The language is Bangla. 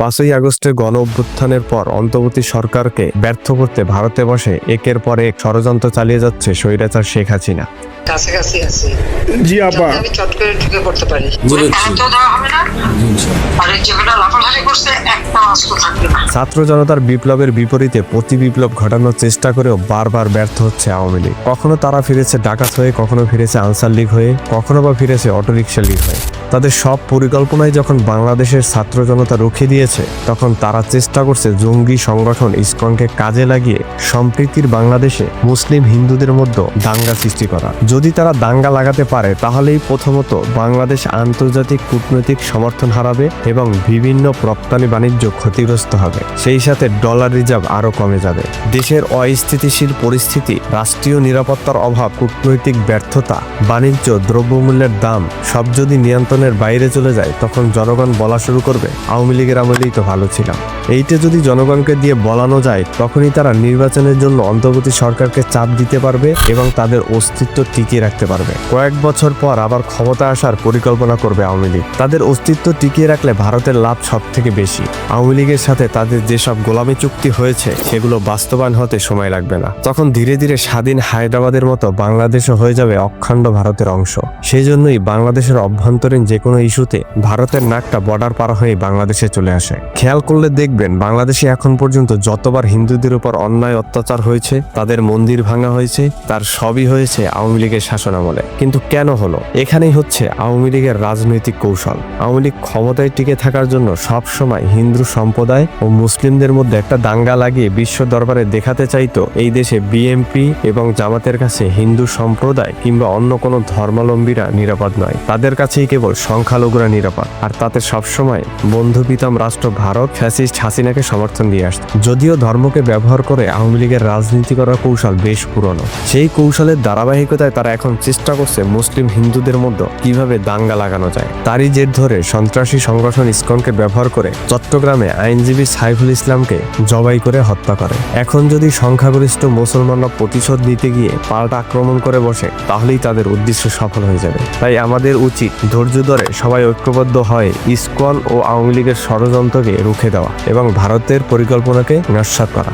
5ই আগস্টের গণ অভ্যুত্থানের পর অন্তর্বর্তী সরকারকে ব্যর্থ করতে ভারতে বসে একের পর এক ষড়যন্ত্র চালিয়ে যাচ্ছে স্বৈরাচার শেখ হাসিনা। কাছাকাছি আছি। জি আপা, আমি চট করে ঢুকে পড়তে পারি। ছাত্র জনতার বিপ্লবের বিপরীতে প্রতি বিপ্লব ঘটানোর চেষ্টা করেও বারবার ব্যর্থ হচ্ছে আওয়ামী লীগ। কখনো তারা ফিরেছে ডাকাত হয়ে, কখনো ফিরেছে আনসার লীগ হয়ে, কখনো বা ফিরেছে অটোরিকশা লীগ হয়ে। তাদের সব পরিকল্পনায় যখন বাংলাদেশের ছাত্র জনতা রুখে দিয়েছে, তখন তারা চেষ্টা করছে জঙ্গি সংগঠন ইসকনকে কাজে লাগিয়ে সম্প্রীতির বাংলাদেশে মুসলিম হিন্দুদের মধ্যে দাঙ্গা সৃষ্টি করা। যদি তারা দাঙ্গা লাগাতে পারে, তাহলেই প্রথমত বাংলাদেশ আন্তর্জাতিক কূটনৈতিক সমর্থন হারাবে এবং বিভিন্ন রপ্তানি বাণিজ্য ক্ষতিগ্রস্ত হবে। সেই সাথে ডলার রিজার্ভ আরো কমে যাবে। দেশের অস্থিতিশীল পরিস্থিতি, রাষ্ট্রীয় নিরাপত্তার অভাব, কূটনৈতিক ব্যর্থতা, বাণিজ্য, দ্রব্যমূল্যের দাম সব যদি নিয়ন্ত্রণের বাইরে চলে যায়, তখন জনগণ বলা শুরু করবে আওয়ামী লীগের আমলেই তো ভালো ছিলাম। এইটা যদি জনগণকে দিয়ে বলানো যায়, তখনই তারা নির্বাচনের জন্য অন্তর্বর্তী সরকারকে চাপ দিতে পারবে এবং তাদের অস্তিত্ব টিকিয়ে রাখতে পারবে। কয়েক বছর পর আবার ক্ষমতা আসার পরিকল্পনা করবে আওয়ামী লীগ। তাদের অস্তিত্ব টিকিয়ে রাখলে ভারতের লাভ সব থেকে বেশি। আওয়ামী লীগের সাথে তাদের যেসব গোলামি চুক্তি হয়েছে, সেগুলো বাস্তবায়ন হতে সময় লাগবে না। তখন ধীরে ধীরে স্বাধীন হায়দ্রাবাদের মতো বাংলাদেশও হয়ে যাবে অখণ্ড ভারতের অংশ। সেই জন্যই বাংলাদেশের অভ্যন্তরীণ যে কোনো ইস্যুতে ভারতের নাকটা বর্ডার পার হয়ে বাংলাদেশে চলে আসে। খেয়াল করলে দেখবেন, বাংলাদেশে এখন পর্যন্ত যতবার হিন্দুদের উপর অন্যায় অত্যাচার হয়েছে, তাদের মন্দির ভাঙা হয়েছে, তার সবই হয়েছে আওয়ামী লীগের শাসনামলে। কিন্তু কেন হলো? এখানেই হচ্ছে আওয়ামী লীগের রাজনৈতিক কৌশল। আওয়ামী লীগ ক্ষমতায় টিকে থাকার জন্য সব সময় হিন্দু সম্প্রদায় ও মুসলিমদের মধ্যে একটা দাঙ্গা লাগিয়ে বিশ্ব দরবারে দেখাতে চাইতো এই দেশে বিএনপি এবং জামাতের কাছে হিন্দু সম্প্রদায় কিংবা অন্য কোনো ধর্মাবলম্বীরা নিরাপদ নয়। তাদের কাছেই কেবল সংখ্যালঘুরা নিরাপদ। আর তাতে সবসময় বন্ধুপিতাম রাষ্ট্র ভারত ফ্যাসিস্ট হাসিনাকে সমর্থন দিয়ে আসছে। যদিও ধর্মকে ব্যবহার করে আওয়ামী লীগের রাজনীতি করার কৌশল বেশ পুরনো। সেই কৌশলের ধারাবাহিকতায় তারা এখন চেষ্টা করছে মুসলিম হিন্দুদের মধ্যে কিভাবে দাঙ্গা লাগানো যায়। তারই জের ধরে সন্ত্রাসী সংগঠন ইসকনকে ব্যবহার করে চট্টগ্রামে আইনজীবী সাইফুল ইসলামকে জবাই করে হত্যা করে। এখন যদি সংখ্যাগরিষ্ঠ মুসলমানরা প্রতিশোধ নিতে গিয়ে পাল্টা আক্রমণ করে বসে, তাহলেই তাদের উদ্দেশ্য সফল হয়ে যাবে। তাই আমাদের উচিত ধৈর্য ধরে সবাই ঐক্যবদ্ধ হয়ে ইসকন ও আওয়ামী লীগের ষড়যন্ত্রকে রুখে দেওয়া এবং ভারতের পরিকল্পনাকে নস্যাৎ করা।